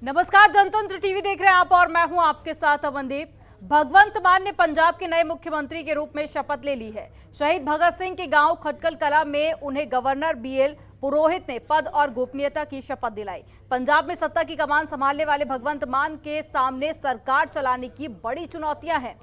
नमस्कार, जनतंत्र टीवी देख रहे हैं आप और मैं हूं आपके साथ अमनदीप। भगवंत मान ने पंजाब के नए मुख्यमंत्री के रूप में शपथ ले ली है। शहीद भगत सिंह के गांव खटकल कला में उन्हें गवर्नर बीएल पुरोहित ने पद और गोपनीयता की शपथ दिलाई। पंजाब में सत्ता की कमान संभालने वाले भगवंत मान के सामने सरकार चलाने की बड़ी चुनौतियां हैं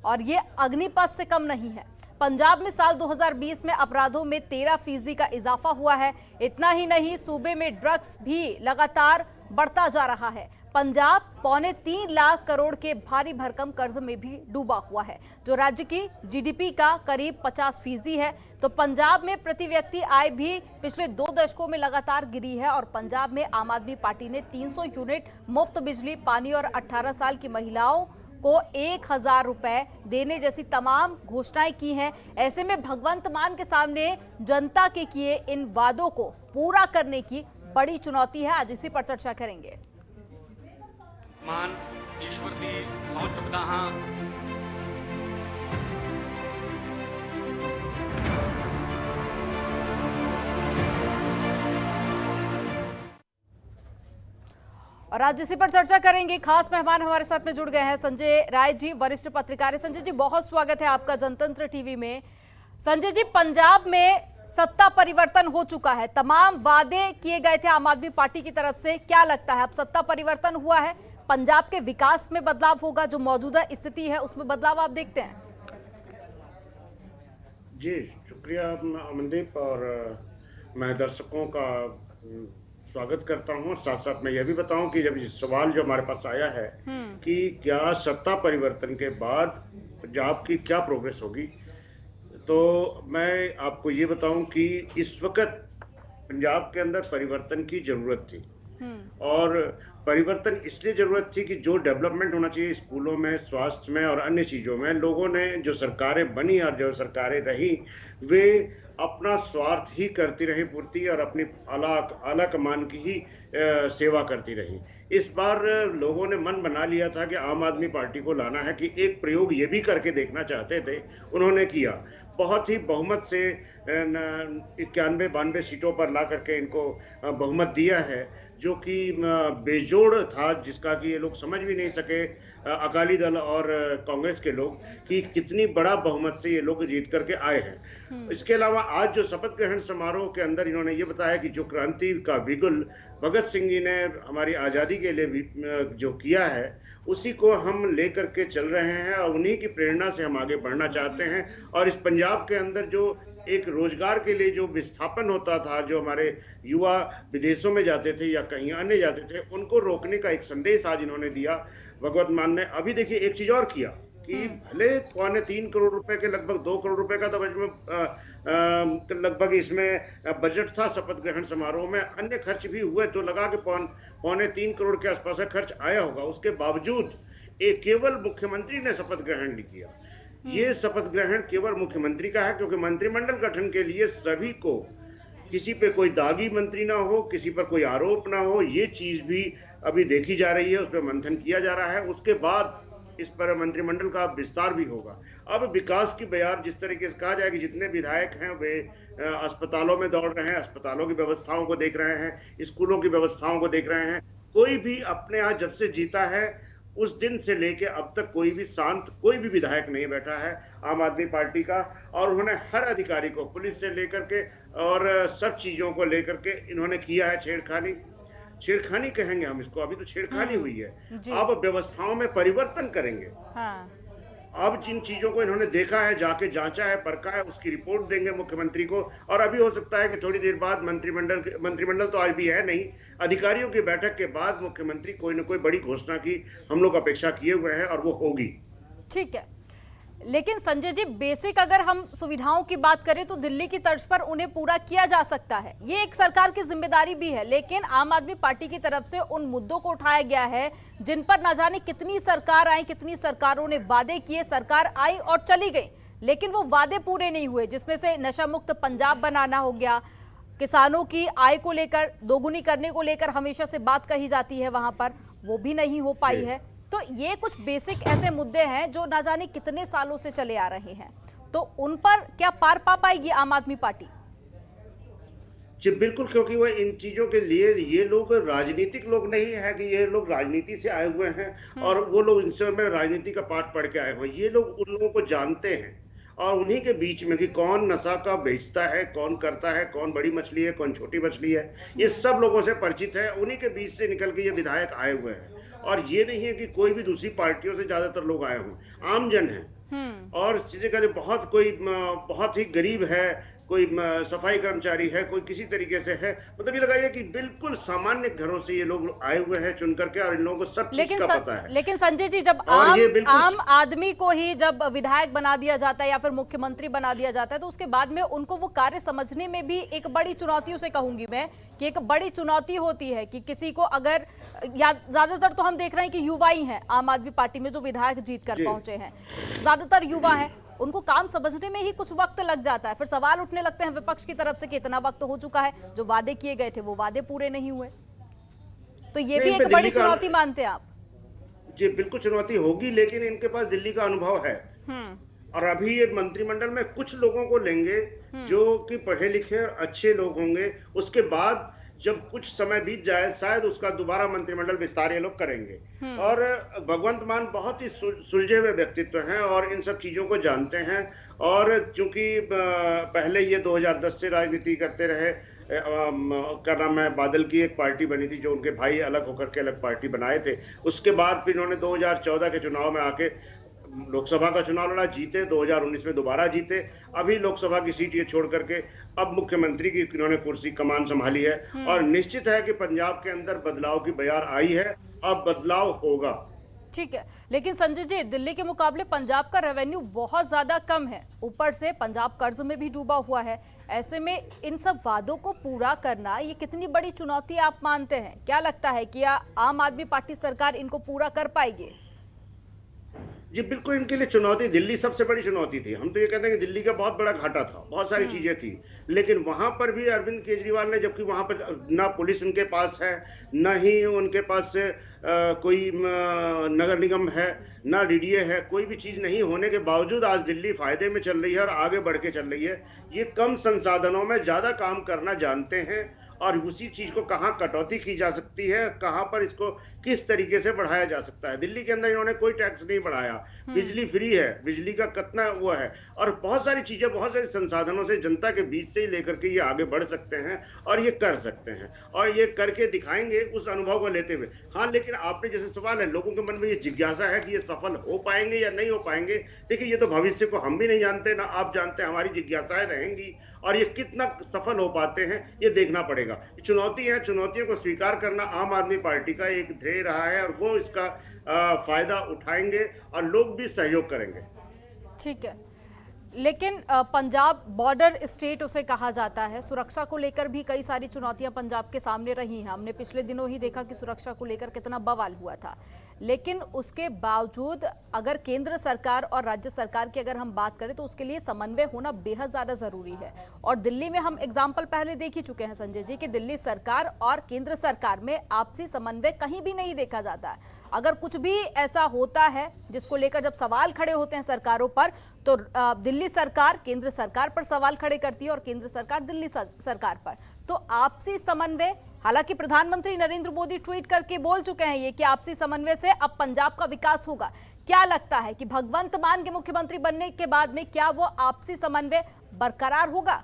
और ये अग्निपथ से कम नहीं है। पंजाब में साल 2020 में अपराधों में 13% का इजाफा हुआ है। इतना ही नहीं, सूबे में ड्रग्स भी लगातार बढ़ता जा रहा है। पंजाब 2.25 लाख करोड़ के भारी भरकम कर्ज में भी डूबा हुआ है, जो राज्य की जीडीपी का करीब 50% है। तो पंजाब में प्रति व्यक्ति आय भी पिछले 2 दशकों में लगातार गिरी है और पंजाब में आम आदमी पार्टी ने 300 यूनिट मुफ्त बिजली, पानी और 18 साल की महिलाओं को 1000 रुपए देने जैसी तमाम घोषणाएं की हैं। ऐसे में भगवंत मान के सामने जनता के किए इन वादों को पूरा करने की बड़ी चुनौती है। आज इसी पर चर्चा करेंगे। मान ईश्वर दी सौ चुकदा हाँ। और आज इसी पर चर्चा करेंगे। खास मेहमान हमारे साथ में जुड़ गए हैं संजय राय जी, वरिष्ठ पत्रकार है। संजय जी, बहुत स्वागत है आपका जनतंत्र टीवी में। संजय जी, पंजाब में सत्ता परिवर्तन हो चुका है, तमाम वादे किए गए थे आम आदमी पार्टी की तरफ से। क्या लगता है, अब सत्ता परिवर्तन हुआ है, पंजाब के विकास में बदलाव होगा, जो मौजूदा स्थिति है उसमें बदलाव आप देखते हैं? जी शुक्रिया अमनदीप, और मैं दर्शकों का स्वागत करता हूं। साथ साथ मैं यह भी बताऊं कि जब सवाल जो हमारे पास आया है कि क्या सत्ता परिवर्तन के बाद पंजाब की क्या प्रोग्रेस होगी, तो मैं आपको ये बताऊं कि इस वक्त पंजाब के अंदर परिवर्तन की जरूरत थी। और परिवर्तन इसलिए जरूरत थी कि जो डेवलपमेंट होना चाहिए स्कूलों में, स्वास्थ्य में और अन्य चीजों में, लोगों ने जो सरकारें बनी और जो सरकारें रही वे अपना स्वार्थ ही करती रही पूर्ति, और अपनी आला कमान की ही सेवा करती रही। इस बार लोगों ने मन बना लिया था कि आम आदमी पार्टी को लाना है, कि एक प्रयोग ये भी करके देखना चाहते थे, उन्होंने किया। बहुत ही बहुमत से 91-92 सीटों पर ला करके इनको बहुमत दिया है, जो कि बेजोड़ था, जिसका कि ये लोग समझ भी नहीं सके, अकाली दल और कांग्रेस के लोग, कि कितनी बड़ा बहुमत से ये लोग जीत करके आए हैं। इसके अलावा आज जो शपथ ग्रहण समारोह के अंदर इन्होंने ये बताया कि जो क्रांति का बिगुल भगत सिंह जी ने हमारी आज़ादी के लिए जो किया है, उसी को हम लेकर के चल रहे हैं और उन्हीं की प्रेरणा से हम आगे बढ़ना चाहते हैं। और इस पंजाब के अंदर जो एक रोजगार के लिए जो विस्थापन होता था, जो हमारे युवा विदेशों में जाते थे या कहीं अन्य जाते थे, उनको रोकने का एक संदेश आज इन्होंने दिया भगवंत मान ने। अभी देखिए एक चीज और किया कि भले 3.25 करोड़ रुपए के लगभग 2 करोड़ रुपए का तो लगभग इसमें बजट था शपथ ग्रहण समारोह में, अन्य खर्च भी हुए, तो लगा के 3.25 करोड़ के आसपास खर्च आया होगा। उसके बावजूद केवल मुख्यमंत्री ने शपथ ग्रहण नहीं किया। ये शपथ ग्रहण केवल मुख्यमंत्री का है, क्योंकि मंत्रिमंडल गठन के लिए सभी को, किसी पे कोई दागी मंत्री ना हो, किसी पर कोई आरोप ना हो, ये चीज भी अभी देखी जा रही है, उस पर मंथन किया जा रहा है। उसके बाद इस पर मंत्रिमंडल का विस्तार भी होगा। अब विकास की बयार जिस तरीके से कहा जाए कि जितने विधायक हैं वे अस्पतालों में दौड़ रहे हैं, अस्पतालों की व्यवस्थाओं को देख रहे हैं, स्कूलों की व्यवस्थाओं को देख रहे हैं। कोई भी अपने यहाँ जब से जीता है उस दिन से लेके अब तक कोई भी शांत कोई भी विधायक नहीं बैठा है आम आदमी पार्टी का, और उन्होंने हर अधिकारी को, पुलिस से लेकर के और सब चीजों को लेकर के इन्होंने किया है छेड़खानी कहेंगे हम इसको, अभी तो छेड़खानी हुई है। अब व्यवस्थाओं में परिवर्तन करेंगे। हाँ। अब जिन चीजों को इन्होंने देखा है, जाके जांचा है, परखा है, उसकी रिपोर्ट देंगे मुख्यमंत्री को। और अभी हो सकता है कि थोड़ी देर बाद मंत्रिमंडल तो आज भी है नहीं, अधिकारियों की बैठक के बाद मुख्यमंत्री कोई न कोई बड़ी घोषणा की हम लोग अपेक्षा किए हुए हैं, और वो होगी। ठीक है, लेकिन संजय जी, बेसिक अगर हम सुविधाओं की बात करें तो दिल्ली की तर्ज पर उन्हें पूरा किया जा सकता है, ये एक सरकार की जिम्मेदारी भी है। लेकिन आम आदमी पार्टी की तरफ से उन मुद्दों को उठाया गया है जिन पर न जाने कितनी सरकार आई, कितनी सरकारों ने वादे किए, सरकार आई और चली गई, लेकिन वो वादे पूरे नहीं हुए। जिसमें से नशा मुक्त पंजाब बनाना हो गया, किसानों की आय को लेकर दोगुनी करने को लेकर हमेशा से बात कही जाती है, वहां पर वो भी नहीं हो पाई है। तो ये कुछ बेसिक ऐसे मुद्दे हैं जो ना जाने कितने सालों से चले आ रहे हैं, तो उन पर क्या पार पा पाएगी आम आदमी पार्टी? जी बिल्कुल, क्योंकि वो इन चीज़ों के लिए ये लोग राजनीतिक लोग नहीं है कि ये लोग राजनीति से आए हुए हैं और वो लोग इन समय राजनीति का पाठ पढ़ के आए हुए हैं। ये लोग उन लोगों को जानते हैं और उन्हीं के बीच में कि कौन नशा का बेचता है, कौन करता है, कौन बड़ी मछली है, कौन छोटी मछली है, ये सब लोगों से परिचित है। उन्हीं के बीच से निकल के ये विधायक आए हुए हैं और ये नहीं है कि कोई भी दूसरी पार्टियों से ज़्यादातर लोग आए हों, आम जन हैं। और चीज़ें का बहुत कोई बहुत ही गरीब है, कोई सफाई कर्मचारी है, कोई किसी तरीके से है, मतलब ये लगाइए कि बिल्कुल सामान्य घरों से ये लोग आए हुए हैं चुन करके और इन लोगों को सब चीज का पता है। लेकिन संजय जी, जब आम आदमी को ही जब विधायक बना दिया जाता है या फिर मुख्यमंत्री बना दिया जाता है तो उसके बाद में उनको वो कार्य समझने में भी एक बड़ी चुनौतियों से कहूंगी मैं कि एक बड़ी चुनौती होती है कि किसी को अगर ज्यादातर तो हम देख रहे हैं कि युवा ही हैं आम आदमी पार्टी में जो विधायक जीत कर पहुंचे हैं, ज्यादातर युवा है, उनको काम समझने में ही कुछ वक्त लग जाता है। फिर सवाल उठने लगते हैं विपक्ष की तरफ से कि इतना वक्त हो चुका है, जो वादे किए गए थे वो वादे पूरे नहीं हुए। तो ये भी एक बड़ी चुनौती मानते हैं आप? जी बिल्कुल चुनौती होगी, लेकिन इनके पास दिल्ली का अनुभव है और अभी ये मंत्रिमंडल में कुछ लोगों को लेंगे जो कि पढ़े लिखे और अच्छे लोग होंगे। उसके बाद जब कुछ समय बीत जाए शायद उसका दोबारा मंत्रिमंडल विस्तार ये लोग करेंगे। और भगवंत मान बहुत ही सुलझे हुए व्यक्तित्व हैं और इन सब चीजों को जानते हैं। और चूंकि पहले ये 2010 से राजनीति करते रहे, क्या नाम है, बादल की एक पार्टी बनी थी जो उनके भाई अलग होकर के अलग पार्टी बनाए थे। उसके बाद फिर इन्होंने 2014 के चुनाव में आके लोकसभा का चुनाव लड़ा, जीते, 2019 में दोबारा जीते। अभी लोकसभा की सीट ये छोड़ करके अब मुख्यमंत्री की इन्होंने कुर्सी कमान संभाली है और निश्चित है कि पंजाब के अंदर बदलाव की बयार आई है, अब बदलाव होगा। ठीक है, लेकिन संजय जी, दिल्ली के मुकाबले पंजाब का रेवेन्यू बहुत ज्यादा कम है, ऊपर से पंजाब कर्ज में भी डूबा हुआ है। ऐसे में इन सब वादों को पूरा करना ये कितनी बड़ी चुनौती आप मानते हैं? क्या लगता है कि आम आदमी पार्टी सरकार इनको पूरा कर पाएगी? जी बिल्कुल, इनके लिए चुनौती, दिल्ली सबसे बड़ी चुनौती थी। हम तो ये कहते हैं कि दिल्ली का बहुत बड़ा घाटा था, बहुत सारी चीजें थी, लेकिन वहां पर भी अरविंद केजरीवाल ने, जबकि वहां पर ना पुलिस उनके पास है, न ही उनके पास कोई नगर निगम है, ना डीडीए है, कोई भी चीज नहीं होने के बावजूद आज दिल्ली फायदे में चल रही है और आगे बढ़ के चल रही है। ये कम संसाधनों में ज्यादा काम करना जानते हैं और उसी चीज को कहाँ कटौती की जा सकती है, कहाँ पर इसको किस तरीके से बढ़ाया जा सकता है। दिल्ली के अंदर इन्होंने कोई टैक्स नहीं बढ़ाया, बिजली फ्री है, बिजली का कितना वो है, और बहुत सारी चीजें, बहुत सारे संसाधनों से जनता के बीच से ही लेकर के ये आगे बढ़ सकते हैं और ये कर सकते हैं और ये करके दिखाएंगे उस अनुभव को लेते हुए। हाँ, लेकिन आपने जैसे सवाल है, लोगों के मन में ये जिज्ञासा है कि ये सफल हो पाएंगे या नहीं हो पाएंगे। देखिए, ये तो भविष्य को हम भी नहीं जानते, ना आप जानते हैं, हमारी जिज्ञासाएं रहेंगी और ये कितना सफल हो पाते हैं ये देखना पड़ेगा। चुनौती है, चुनौतियों को स्वीकार करना आम आदमी पार्टी का एक ध्येय रहा है और वो इसका फायदा उठाएंगे और लोग भी सहयोग करेंगे। ठीक है, लेकिन पंजाब बॉर्डर स्टेट उसे कहा जाता है, सुरक्षा को लेकर भी कई सारी चुनौतियां पंजाब के सामने रही हैं। हमने पिछले दिनों ही देखा कि सुरक्षा को लेकर कितना बवाल हुआ था, लेकिन उसके बावजूद अगर केंद्र सरकार और राज्य सरकार की अगर हम बात करें तो उसके लिए समन्वय होना बेहद ज़्यादा ज़रूरी है। और दिल्ली में हम एग्जाम्पल पहले देख ही चुके हैं संजय जी कि दिल्ली सरकार और केंद्र सरकार में आपसी समन्वय कहीं भी नहीं देखा जाता है। अगर कुछ भी ऐसा होता है जिसको लेकर जब सवाल खड़े होते हैं सरकारों पर, तो दिल्ली सरकार केंद्र सरकार पर सवाल खड़े करती है और केंद्र सरकार दिल्ली सरकार पर। तो आपसी समन्वय, हालांकि प्रधानमंत्री नरेंद्र मोदी ट्वीट करके बोल चुके हैं ये कि आपसी समन्वय से अब पंजाब का विकास होगा। क्या लगता है कि भगवंत मान के मुख्यमंत्री बनने के बाद में क्या वो आपसी समन्वय बरकरार होगा?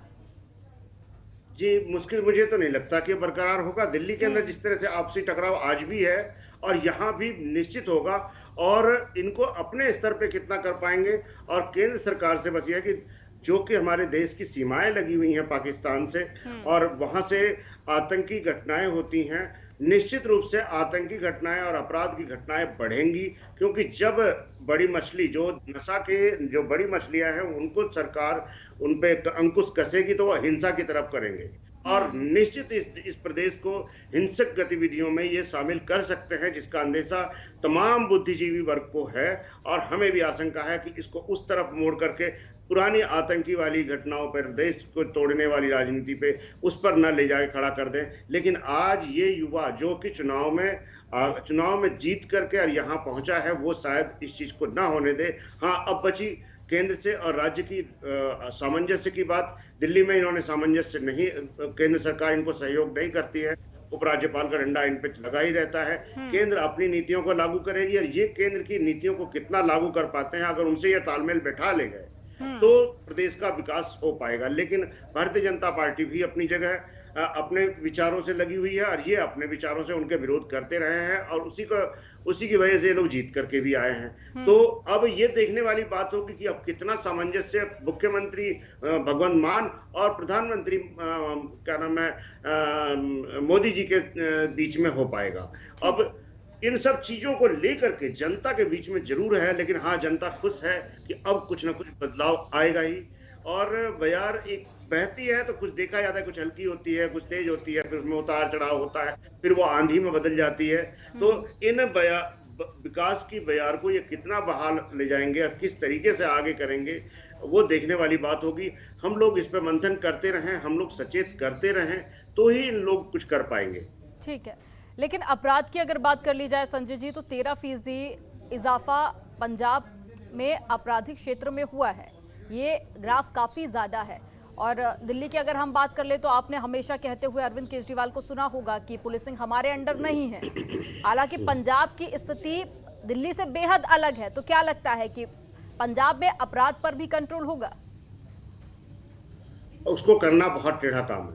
जी मुश्किल, मुझे तो नहीं लगता कि बरकरार होगा। दिल्ली के अंदर जिस तरह से आपसी टकराव आज भी है और यहाँ भी निश्चित होगा, और इनको अपने स्तर पे कितना कर पाएंगे। और केंद्र सरकार से बस ये है कि जो कि हमारे देश की सीमाएं लगी हुई हैं पाकिस्तान से और वहां से आतंकी घटनाएं होती हैं, निश्चित रूप से आतंकी घटनाएं और अपराध की घटनाएं बढ़ेंगी, क्योंकि जब बड़ी मछली, जो नशा के जो बड़ी मछलियां हैं, उनको सरकार उन पे अंकुश कसेगी तो वो हिंसा की तरफ करेंगे और निश्चित इस प्रदेश को हिंसक गतिविधियों में ये शामिल कर सकते हैं, जिसका अंदेशा तमाम बुद्धिजीवी वर्ग को है। और हमें भी आशंका है कि इसको उस तरफ मोड़ करके पुरानी आतंकी वाली घटनाओं पर, देश को तोड़ने वाली राजनीति पे, उस पर न ले जाके खड़ा कर दें। लेकिन आज ये युवा जो कि चुनाव में जीत करके और यहाँ पहुंचा है, वो शायद इस चीज को ना होने दे। हाँ, अब बची केंद्र से और राज्य की सामंजस्य की बात, दिल्ली में इन्होंने सामंजस्य नहीं, केंद्र सरकार इनको सहयोग नहीं करती है, उपराज्यपाल का डंडा इन पे लगा ही रहता है। केंद्र अपनी नीतियों को लागू करेगी और ये केंद्र की नीतियों को कितना लागू कर पाते हैं, अगर उनसे ये तालमेल बैठा ले गए तो प्रदेश का विकास हो पाएगा। लेकिन भारतीय जनता पार्टी भी अपनी जगह अपने विचारों से लगी हुई है और ये अपने विचारों से उनके विरोध करते रहे हैं और उसी की वजह से ये लोग जीत करके भी आए हैं। तो अब ये देखने वाली बात होगी कि अब कितना सामंजस्य मुख्यमंत्री भगवंत मान और प्रधानमंत्री क्या नाम है मोदी जी के बीच में हो पाएगा। अब इन सब चीजों को लेकर के जनता के बीच में जरूर है, लेकिन हाँ, जनता खुश है कि अब कुछ ना कुछ बदलाव आएगा ही। और बयार एक बहती है तो कुछ देखा जाता है, कुछ हल्की होती है, कुछ तेज होती है, फिर उसमें उतार चढ़ाव होता है, फिर वो आंधी में बदल जाती है। तो इन विकास की बयार को ये कितना बहाल ले जाएंगे और किस तरीके से आगे करेंगे, वो देखने वाली बात होगी। हम लोग इस पर मंथन करते रहें, हम लोग सचेत करते रहें, तो ही इन लोग कुछ कर पाएंगे। ठीक है, लेकिन अपराध की अगर बात कर ली जाए संजय जी, तो 13% इजाफा पंजाब में आपराधिक क्षेत्र में हुआ है। ये ग्राफ काफी ज्यादा है। और दिल्ली की अगर हम बात कर ले तो आपने हमेशा कहते हुए अरविंद केजरीवाल को सुना होगा कि पुलिसिंग हमारे अंडर नहीं है। हालांकि पंजाब की स्थिति दिल्ली से बेहद अलग है, तो क्या लगता है कि पंजाब में अपराध पर भी कंट्रोल होगा? उसको करना बहुत टेढ़ा काम है।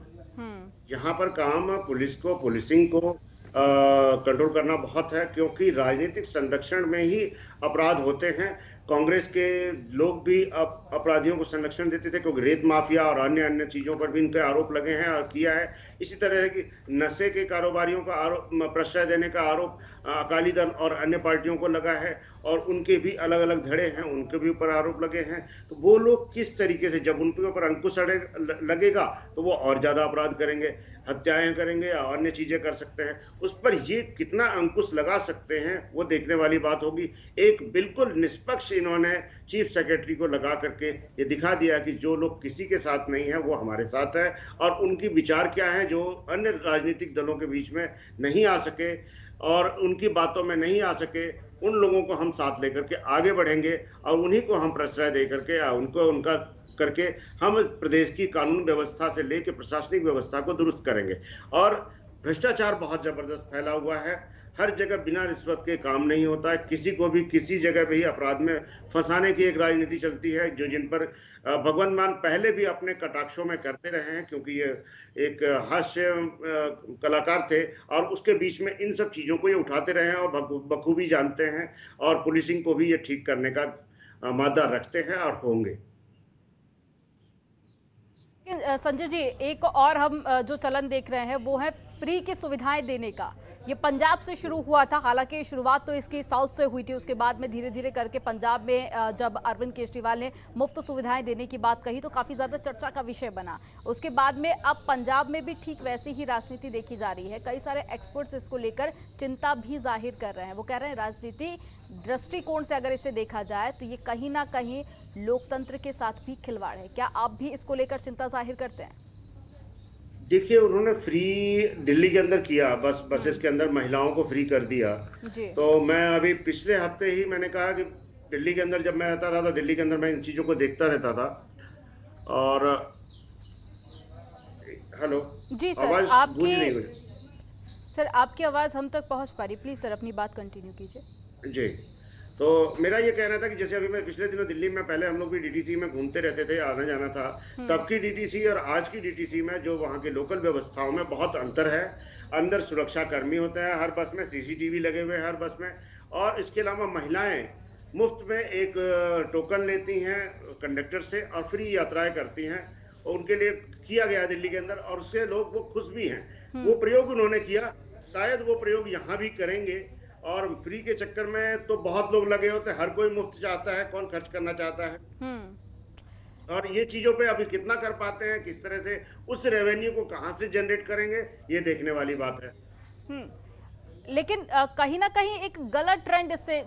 यहाँ पर काम पुलिस को, पुलिसिंग को कंट्रोल करना बहुत है, क्योंकि राजनीतिक संरक्षण में ही अपराध होते हैं। कांग्रेस के लोग भी अपराधियों को संरक्षण देते थे, क्योंकि रेत माफिया और अन्य चीजों पर भी इनके आरोप लगे हैं और किया है। इसी तरह है कि नशे के कारोबारियों का आरोप, प्रश्रय देने का आरोप अकाली दल और अन्य पार्टियों को लगा है और उनके भी अलग अलग धड़े हैं, उनके भी ऊपर आरोप लगे हैं। तो वो लोग किस तरीके से, जब उनके ऊपर अंकुश लगेगा तो वो और ज्यादा अपराध करेंगे, हत्याएं करेंगे या अन्य चीजें कर सकते हैं। उस पर ये कितना अंकुश लगा सकते हैं वो देखने वाली बात होगी। एक बिल्कुल निष्पक्ष इन्होंने चीफ सेक्रेटरी को लगा करके ये दिखा दिया कि जो लोग किसी के साथ नहीं है वो हमारे साथ है, और उनकी विचार क्या है जो अन्य राजनीतिक दलों के बीच में नहीं आ सके और उनकी बातों में नहीं आ सके, उन लोगों को हम साथ लेकर के आगे बढ़ेंगे और उन्हीं को हम प्रश्रय दे करके या उनका करके हम प्रदेश की कानून व्यवस्था से लेकर प्रशासनिक व्यवस्था को दुरुस्त करेंगे। और भ्रष्टाचार बहुत जबरदस्त फैला हुआ है, हर जगह बिना रिश्वत के काम नहीं होता है। किसी को भी किसी जगह भी अपराध में फंसाने की एक राजनीति चलती है, जो जिन पर भगवंत मान पहले भी अपने कटाक्षों में करते रहे हैं, क्योंकि ये एक हास्य कलाकार थे और उसके बीच में इन सब चीजों को ये उठाते रहे हैं और बखूबी जानते हैं और पुलिसिंग को भी ये ठीक करने का मादा रखते हैं और होंगे। संजय जी, एक और हम जो चलन देख रहे हैं वो है फ्री की सुविधाएं देने का। ये पंजाब से शुरू हुआ था, हालांकि शुरुआत तो इसकी साउथ से हुई थी, उसके बाद में धीरे धीरे करके पंजाब में जब अरविंद केजरीवाल ने मुफ्त सुविधाएं देने की बात कही तो काफ़ी ज़्यादा चर्चा का विषय बना। उसके बाद में अब पंजाब में भी ठीक वैसी ही राजनीति देखी जा रही है। कई सारे एक्सपर्ट्स इसको लेकर चिंता भी जाहिर कर रहे हैं। वो कह रहे हैं राजनीति दृष्टिकोण से अगर इसे देखा जाए तो ये कहीं ना कहीं लोकतंत्र के साथ भी खिलवाड़ है। क्या आप भी इसको लेकर चिंता जाहिर करते हैं? देखिए, उन्होंने फ्री दिल्ली के अंदर किया, बसेस के अंदर महिलाओं को फ्री कर दिया। तो मैं अभी पिछले हफ्ते ही मैंने कहा कि दिल्ली के अंदर जब मैं रहता था तो दिल्ली के अंदर मैं इन चीजों को देखता रहता था। और हेलो जी सर, आपकी आवाज हम तक पहुंच पा रही, प्लीज सर अपनी बात कंटिन्यू कीजिए। जी, तो मेरा ये कहना था कि जैसे अभी मैं पिछले दिनों दिल्ली में, पहले हम लोग भी डीटीसी में घूमते रहते थे, आना जाना था, तब की डीटीसी और आज की डीटीसी में जो वहाँ की लोकल व्यवस्थाओं में बहुत अंतर है। अंदर सुरक्षा कर्मी होते हैं हर बस में, सीसीटीवी लगे हुए हैं हर बस में, और इसके अलावा महिलाएं मुफ्त में एक टोकन लेती हैं कंडक्टर से और फ्री यात्राएं करती हैं। और उनके लिए किया गया दिल्ली के अंदर और उससे लोग वो खुश भी हैं। वो प्रयोग उन्होंने किया, शायद वो प्रयोग यहाँ भी करेंगे। और फ्री के चक्कर में तो बहुत लोग लगे होते हैं, हर कोई मुफ्त चाहता है, कौन खर्च करना चाहता है। और ये चीजों पे अभी कितना कर पाते हैं, किस तरह से उस रेवेन्यू को कहां से जनरेट करेंगे, ये देखने वाली बात है। लेकिन कहीं ना कहीं एक गलत ट्रेंड इससे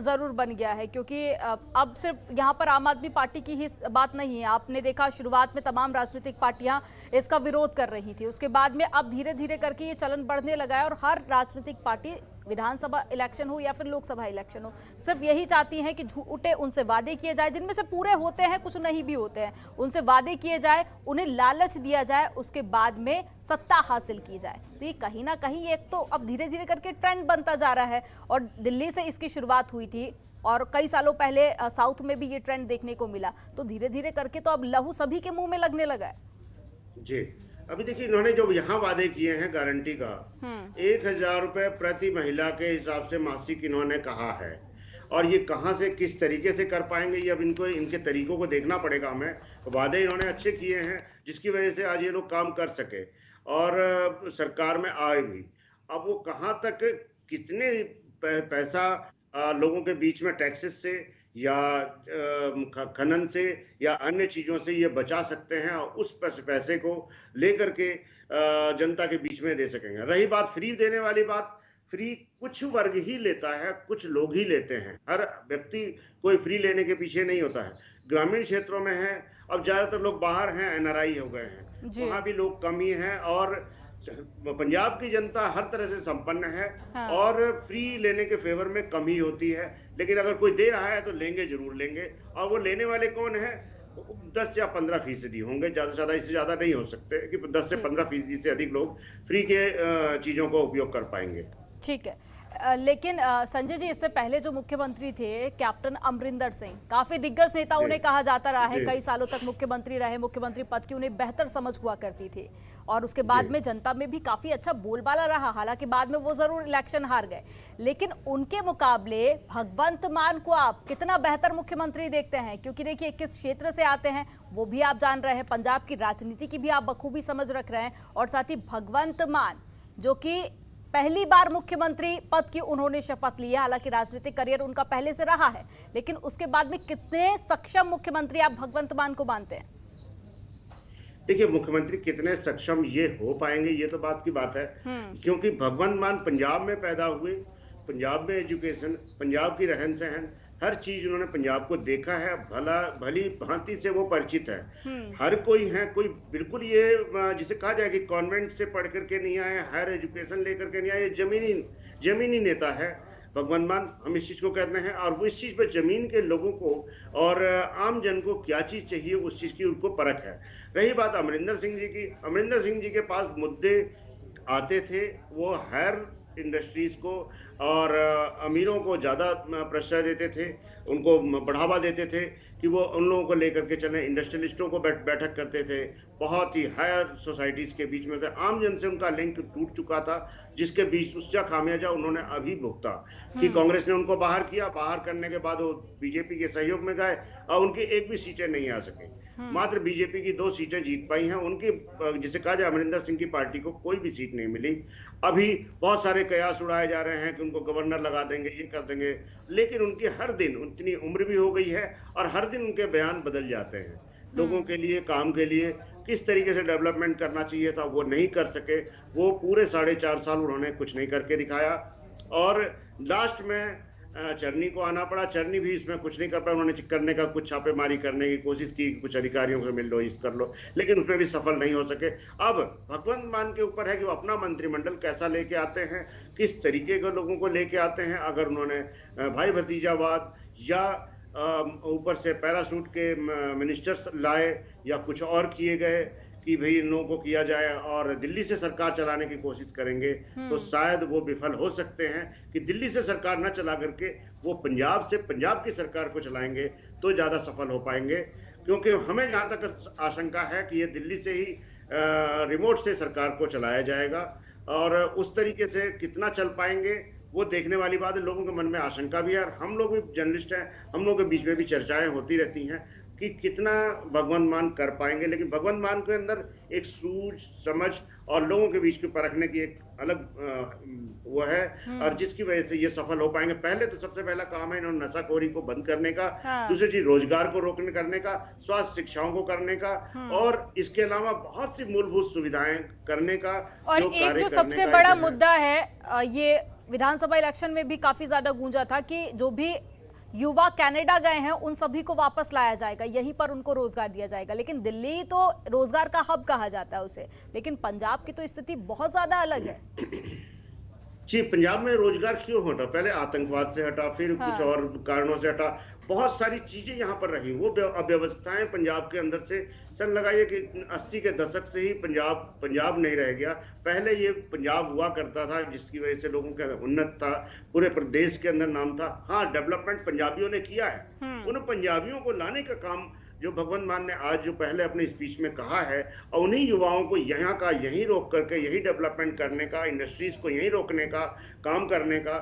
जरूर बन गया है, क्योंकि अब सिर्फ यहाँ पर आम आदमी पार्टी की ही बात नहीं है। आपने देखा शुरुआत में तमाम राजनीतिक पार्टियां इसका विरोध कर रही थी, उसके बाद में अब धीरे धीरे करके ये चलन बढ़ने लगा है और हर राजनीतिक पार्टी विधानसभा इलेक्शन हो या फिर लोकसभा इलेक्शन हो, सिर्फ यही चाहती हैं कि झूठे उनसे वादे किए जाए, जिनमें से पूरे होते हैं, कुछ नहीं भी होते हैं, उनसे वादे किए जाए, उन्हें लालच दिया जाए, उसके बाद में सत्ता हासिल की जाए। तो ये कहीं ना कहीं एक तो अब धीरे धीरे करके ट्रेंड बनता जा रहा है, और दिल्ली से इसकी शुरुआत हुई थी और कई सालों पहले साउथ में भी ये ट्रेंड देखने को मिला। तो धीरे धीरे करके तो अब लहू सभी के मुंह में लगने लगा है। जी, अभी देखिए इन्होंने जो यहाँ वादे किए हैं गारंटी का, 1,000 रुपए प्रति महिला के हिसाब से मासिक इन्होंने कहा है, और ये कहाँ से किस तरीके से कर पाएंगे, ये अब इनको इनके तरीकों को देखना पड़ेगा हमें। वादे इन्होंने अच्छे किए हैं जिसकी वजह से आज ये लोग काम कर सके और सरकार में आए भी। अब वो कहाँ तक कितने पैसा लोगों के बीच में टैक्सेस से या खनन से या अन्य चीजों से ये बचा सकते हैं, और उस पैसे को लेकर के जनता के बीच में दे सकेंगे। रही बात फ्री देने वाली बात, फ्री कुछ वर्ग ही लेता है, कुछ लोग ही लेते हैं, हर व्यक्ति कोई फ्री लेने के पीछे नहीं होता है। ग्रामीण क्षेत्रों में है, अब ज्यादातर लोग बाहर हैं, NRI हो गए हैं, वहां भी लोग कम ही हैं, और पंजाब की जनता हर तरह से संपन्न है। हाँ। और फ्री लेने के फेवर में कम ही होती है, लेकिन अगर कोई दे रहा है तो लेंगे, जरूर लेंगे। और वो लेने वाले कौन है? 10 या 15% होंगे, ज्यादा से ज्यादा, इससे ज्यादा नहीं हो सकते कि 10 से 15% से अधिक लोग फ्री के चीजों का उपयोग कर पाएंगे। ठीक है, लेकिन संजय जी, इससे पहले जो मुख्यमंत्री थे कैप्टन अमरिंदर सिंह, काफी दिग्गज नेता उन्हें कहा जाता रहा है, कई सालों तक मुख्यमंत्री रहे, मुख्यमंत्री पद की उन्हें बेहतर समझ हुआ करती थी, और उसके बाद में जनता में भी काफी अच्छा बोलबाला रहा। हालांकि बाद में वो जरूर इलेक्शन हार गए, लेकिन उनके मुकाबले भगवंत मान को आप कितना बेहतर मुख्यमंत्री देखते हैं? क्योंकि देखिए किस क्षेत्र से आते हैं वो भी आप जान रहे हैं, पंजाब की राजनीति की भी आप बखूबी समझ रख रहे हैं, और साथ ही भगवंत मान जो कि पहली बार मुख्यमंत्री पद की उन्होंने शपथ ली है। हालांकि राजनीतिक करियर उनका पहले से रहा है, लेकिन उसके बाद में कितने सक्षम मुख्यमंत्री आप भगवंत मान को मानते हैं? देखिए, मुख्यमंत्री कितने सक्षम ये हो पाएंगे, ये तो बात की बात है, क्योंकि भगवंत मान पंजाब में पैदा हुए, पंजाब में एजुकेशन, पंजाब की रहन सहन, हर चीज उन्होंने पंजाब को देखा है, भली भांति से वो परिचित है। हर कोई है, कोई बिल्कुल ये जिसे कहा जाए कि कॉन्वेंट से पढ़ करके नहीं आए, हायर एजुकेशन लेकर के नहीं आए, जमीनी नेता है भगवंत मान, हम इस चीज को कहते हैं। और वो इस चीज पर जमीन के लोगों को और आम जन को क्या चीज चाहिए उस चीज की उनको परख है। रही बात अमरिंदर सिंह जी की, अमरिंदर सिंह जी के पास मुद्दे आते थे, वो हायर इंडस्ट्रीज को और अमीरों को ज्यादा प्रश्रय देते थे, उनको बढ़ावा देते थे कि वो उन लोगों को लेकर के चले, इंडस्ट्रियलिस्टों को बैठक करते थे, बहुत ही हायर सोसाइटीज के बीच में थे। आम जन से उनका लिंक टूट चुका था, जिसके बीच उसका खामियाजा उन्होंने अभी भुगता कि कांग्रेस ने उनको बाहर किया, बाहर करने के बाद वो बीजेपी के सहयोग में गए और उनकी एक भी सीटें नहीं आ सके, मात्र बीजेपी की 2 सीटें जीत पाई हैं। उनकी जिसे कहा जाए अमरिंदर सिंह की पार्टी को कोई भी सीट नहीं मिली। अभी बहुत सारे कयास उड़ाए जा रहे हैं कि उनको गवर्नर लगा देंगे, ये कर देंगे, लेकिन उनकी हर दिन, उतनी उम्र भी हो गई है और हर दिन उनके बयान बदल जाते हैं। लोगों के लिए, काम के लिए किस तरीके से डेवलपमेंट करना चाहिए था वो नहीं कर सके। वो पूरे 4.5 साल उन्होंने कुछ नहीं करके दिखाया, और लास्ट में चरनी को आना पड़ा। चरनी भी इसमें कुछ नहीं कर पाया, उन्होंने करने का कुछ छापेमारी करने की कोशिश की, कुछ अधिकारियों से मिल लो, इस कर लो, लेकिन उसमें भी सफल नहीं हो सके। अब भगवंत मान के ऊपर है कि वो अपना मंत्रिमंडल कैसा लेके आते हैं, किस तरीके के लोगों को लेके आते हैं। अगर उन्होंने भाई भतीजावाद या ऊपर से पैराशूट के मिनिस्टर्स लाए या कुछ और किए गए कि भाई इन लोगों को किया जाए और दिल्ली से सरकार चलाने की कोशिश करेंगे, तो शायद वो विफल हो सकते हैं। कि दिल्ली से सरकार न चला करके वो पंजाब से, पंजाब की सरकार को चलाएंगे तो ज्यादा सफल हो पाएंगे, क्योंकि हमें जहां तक आशंका है कि ये दिल्ली से ही रिमोट से सरकार को चलाया जाएगा, और उस तरीके से कितना चल पाएंगे वो देखने वाली बात है। लोगों के मन में आशंका भी है, और हम लोग भी जर्नलिस्ट हैं, हम लोगों के बीच में भी चर्चाएं होती रहती हैं कि कितना भगवंत मान कर पाएंगे। लेकिन भगवंत मान के अंदर एक सूझ समझ और लोगों के बीच में परखने की एक अलग वो है, और जिसकी वजह से ये सफल हो पाएंगे। पहले तो सबसे पहला काम है इन्होंने नशाखोरी को बंद करने का, दूसरी चीज रोजगार को रोकने करने का, स्वास्थ्य शिक्षाओं को करने का, और इसके अलावा बहुत सी मूलभूत सुविधाएं करने का। और एक जो सबसे बड़ा मुद्दा है, ये विधानसभा इलेक्शन में भी काफी ज्यादा गूंजा था कि जो भी युवा कनाडा गए हैं उन सभी को वापस लाया जाएगा, यहीं पर उनको रोजगार दिया जाएगा। लेकिन दिल्ली तो रोजगार का हब कहा जाता है उसे, लेकिन पंजाब की तो स्थिति बहुत ज्यादा अलग है। जी, पंजाब में रोजगार क्यों हटा? पहले आतंकवाद से हटा, फिर कुछ हाँ। और कारणों से हटा। बहुत सारी चीजें यहाँ पर रही। वो अव्यवस्थाएं पंजाब के अंदर से, सन लगाइए कि 80 के दशक से ही पंजाब पंजाब नहीं रह गया। पहले ये पंजाब हुआ करता था, जिसकी वजह से लोगों का उन्नत था, पूरे प्रदेश के अंदर नाम था। हाँ, डेवलपमेंट पंजाबियों ने किया है। उन पंजाबियों को लाने का काम जो भगवंत मान ने आज जो पहले अपनी स्पीच में कहा है, और उन्हीं युवाओं को यहाँ का यहीं रोक करके यही डेवलपमेंट करने का, इंडस्ट्रीज को यहीं रोकने का काम करने का,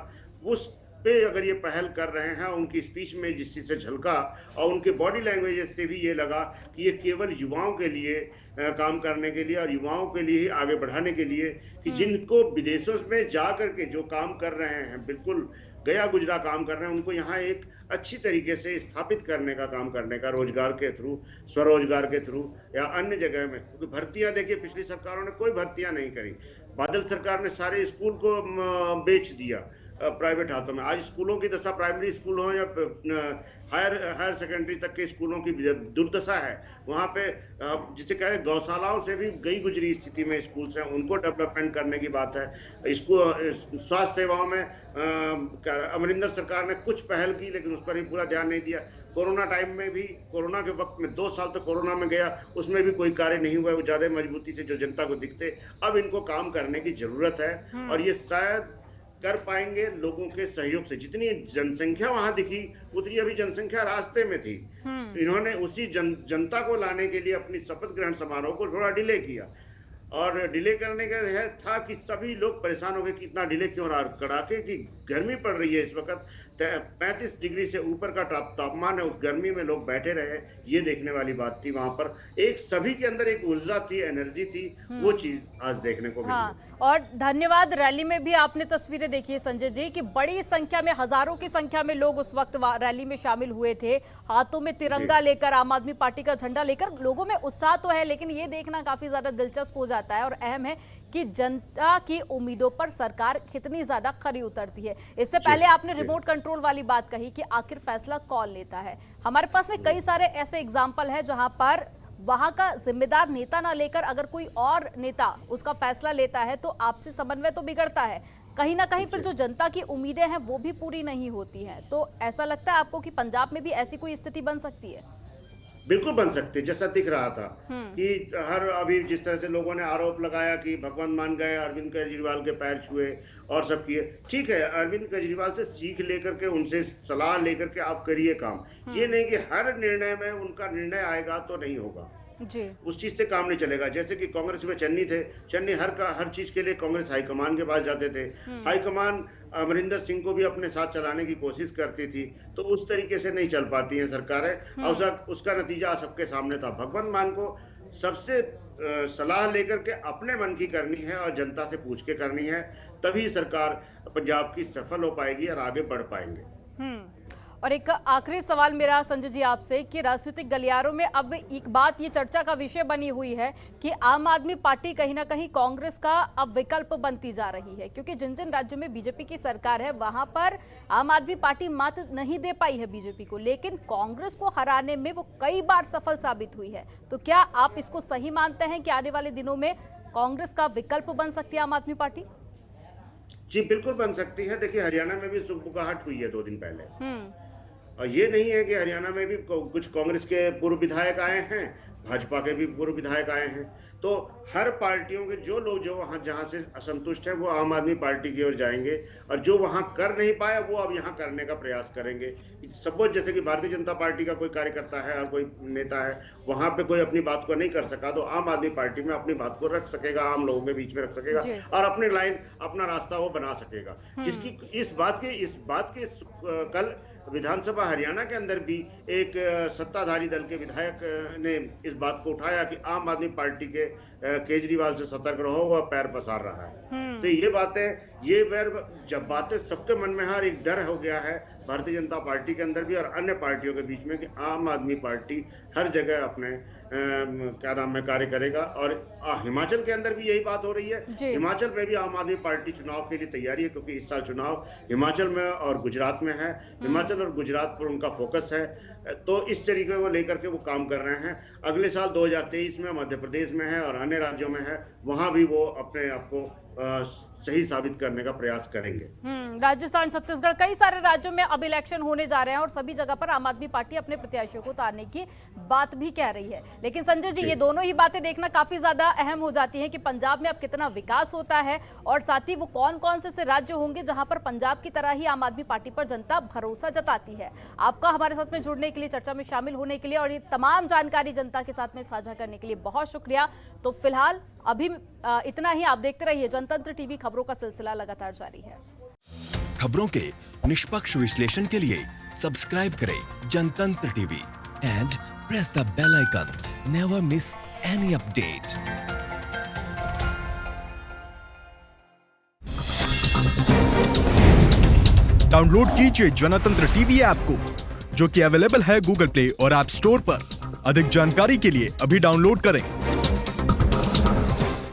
उस पे अगर ये पहल कर रहे हैं, उनकी स्पीच में जिस चीज से झलका और उनके बॉडी लैंग्वेज से भी ये लगा कि ये केवल युवाओं के लिए काम करने के लिए और युवाओं के लिए ही आगे बढ़ाने के लिए, कि जिनको विदेशों में जा करके जो काम कर रहे हैं, बिल्कुल गया गुजरा काम कर रहे हैं, उनको यहाँ एक अच्छी तरीके से स्थापित करने का काम करने का, रोजगार के थ्रू, स्वरोजगार के थ्रू या अन्य जगह में। क्योंकि भर्तियां देखिए, पिछली सरकारों ने कोई भर्तियां नहीं करी। बादल सरकार ने सारे स्कूल को बेच दिया प्राइवेट हाथों में। आज स्कूलों की दशा, प्राइमरी स्कूल हो या हायर सेकेंडरी तक के स्कूलों की दुर्दशा है। वहाँ पे जिसे कहे गौशालाओं से भी गई गुजरी स्थिति में स्कूल से, उनको डेवलपमेंट करने की बात है। इसको स्वास्थ्य सेवाओं में अमरिंदर सरकार ने कुछ पहल की, लेकिन उस पर भी पूरा ध्यान नहीं दिया। कोरोना टाइम में भी, कोरोना के वक्त में 2 साल तक कोरोना में गया, उसमें भी कोई कार्य नहीं हुआ। वो ज्यादा मजबूती से जो जनता को दिखते, अब इनको काम करने की जरूरत है और ये शायद कर पाएंगे लोगों के सहयोग से। जितनी जनसंख्या वहां दिखी, उतनी अभी जनसंख्या रास्ते में थी। इन्होंने उसी जनता को लाने के लिए अपनी शपथ ग्रहण समारोह को थोड़ा डिले किया, और डिले करने का है था कि सभी लोग परेशान हो गए कि इतना डिले क्यों रहा। कड़ाके की गर्मी पड़ रही है इस वक्त, 35 डिग्री से ऊपर का तापमान है। उस गर्मी में लोग बैठे रहे, ये देखने वाली बात थी। वहां पर एक सभी के अंदर एक ऊर्जा थी, एनर्जी थी, वो चीज आज देखने को मिली। हाँ, और धन्यवाद। रैली में भी आपने तस्वीरें देखी है संजय जी कि बड़ी संख्या में, हजारों की संख्या में लोग उस वक्त रैली में शामिल हुए थे, हाथों में तिरंगा लेकर, आम आदमी पार्टी का झंडा लेकर। लोगों में उत्साह तो है, लेकिन ये देखना काफी ज्यादा दिलचस्प हो जाता है और अहम है कि जनता की उम्मीदों पर सरकार कितनी ज्यादा खरी उतरती है। इससे पहले आपने रिमोट कंट्रोल वाली बात कही कि आखिर फैसला कौन लेता है। हमारे पास में कई सारे ऐसे एग्जाम्पल है जहां पर वहां का जिम्मेदार नेता ना लेकर अगर कोई और नेता उसका फैसला लेता है तो आपसी समन्वय तो बिगड़ता है, कहीं ना कहीं फिर जो जनता की उम्मीदें हैं वो भी पूरी नहीं होती हैं। तो ऐसा लगता है आपको कि पंजाब में भी ऐसी कोई स्थिति बन सकती है? बिल्कुल बन सकते, जैसा दिख रहा था कि अभी जिस तरह से लोगों ने आरोप लगाया कि भगवंत मान गए, अरविंद केजरीवाल के पैर छुए और सब किए। ठीक है, अरविंद केजरीवाल से सीख लेकर के, उनसे सलाह लेकर के आप करिए काम। ये नहीं कि हर निर्णय में उनका निर्णय आएगा तो नहीं होगा जी। उस चीज से काम नहीं चलेगा। जैसे कि कांग्रेस में चन्नी थे, चन्नी हर चीज के लिए कांग्रेस हाईकमान के पास जाते थे। हाईकमान अमरिंदर सिंह को भी अपने साथ चलाने की कोशिश करती थी, तो उस तरीके से नहीं चल पाती हैं सरकारें। और उसका नतीजा सबके सामने था। भगवंत मान को सबसे सलाह लेकर के अपने मन की करनी है और जनता से पूछ के करनी है, तभी सरकार पंजाब की सफल हो पाएगी और आगे बढ़ पाएंगे। और एक आखिरी सवाल मेरा संजय जी आपसे कि राजनीतिक गलियारों में अब एक बात ये चर्चा का विषय बनी हुई है कि आम आदमी पार्टी कहीं ना कहीं कांग्रेस का अब विकल्प बनती जा रही है, क्योंकि जिन जिन राज्यों में बीजेपी की सरकार है वहां पर आम आदमी पार्टी मात नहीं दे पाई है बीजेपी को, लेकिन कांग्रेस को हराने में वो कई बार सफल साबित हुई है। तो क्या आप इसको सही मानते हैं कि आने वाले दिनों में कांग्रेस का विकल्प बन सकती है आम आदमी पार्टी? जी बिल्कुल बन सकती है। देखिए, हरियाणा में भी सुगबुगाहट हुई है 2 दिन पहले, और ये नहीं है कि हरियाणा में भी कुछ कांग्रेस के पूर्व विधायक आए हैं, भाजपा के भी पूर्व विधायक आए हैं। तो हर पार्टियों के जो लोग जो वहां जहां से असंतुष्ट हैं, वो आम आदमी पार्टी की ओर जाएंगे, और जो वहां कर नहीं पाया वो अब यहाँ करने का प्रयास करेंगे। सपोज जैसे कि भारतीय जनता पार्टी का कोई कार्यकर्ता है और कोई नेता है, वहां पे कोई अपनी बात को नहीं कर सका, तो आम आदमी पार्टी में अपनी बात को रख सकेगा, आम लोगों के बीच में रख सकेगा और अपनी लाइन, अपना रास्ता वो बना सकेगा। जिसकी इस बात की कल विधानसभा हरियाणा के अंदर भी एक सत्ताधारी दल के विधायक ने इस बात को उठाया कि आम आदमी पार्टी के केजरीवाल से सतर्क रहो, वह पैर पसार रहा है। तो ये जब बातें सबके मन में हर एक डर हो गया है भारतीय जनता पार्टी के अंदर भी और अन्य पार्टियों के बीच में कि आम आदमी पार्टी हर जगह अपने क्या नाम है कार्य करेगा। और हिमाचल के अंदर भी यही बात हो रही है। हिमाचल में भी आम आदमी पार्टी चुनाव के लिए तैयारी है, क्योंकि इस साल चुनाव हिमाचल में और गुजरात में है। हिमाचल और गुजरात पर उनका फोकस है, तो इस तरीके को लेकर के वो काम कर रहे हैं। अगले साल 2023 में मध्य प्रदेश में है और अन्य राज्यों में है, वहां भी वो अपने आप को सही साबित करने का प्रयास करेंगे। राजस्थान, छत्तीसगढ़, कई सारे राज्यों में अब इलेक्शन होने जा रहे हैं और सभी जगह पर आम आदमी पार्टी अपने प्रत्याशियों को उतारने की बात भी कह रही है। लेकिन संजय जी, ये दोनों ही बातें देखना काफी ज्यादा अहम हो जाती है कि पंजाब में अब कितना विकास होता है और साथ ही वो कौन कौन से राज्य होंगे जहां पर पंजाब की तरह ही आम आदमी पार्टी पर जनता भरोसा जताती है। आपका हमारे साथ में जुड़ने के लिए, चर्चा में शामिल होने के लिए और ये तमाम जानकारी जनता के साथ में साझा करने के लिए बहुत शुक्रिया। तो फिलहाल अभी इतना ही। आप देखते रहिए जनतंत्र टीवी, खबरों का सिलसिला लगातार जारी है। खबरों के निष्पक्ष विश्लेषण के लिए सब्सक्राइब करें Jantantra TV and press the bell icon. Never miss any update. Download कीजिए जनतंत्र टीवी ऐप को, जो कि अवेलेबल है गूगल प्ले और ऐप स्टोर पर। अधिक जानकारी के लिए अभी डाउनलोड करें।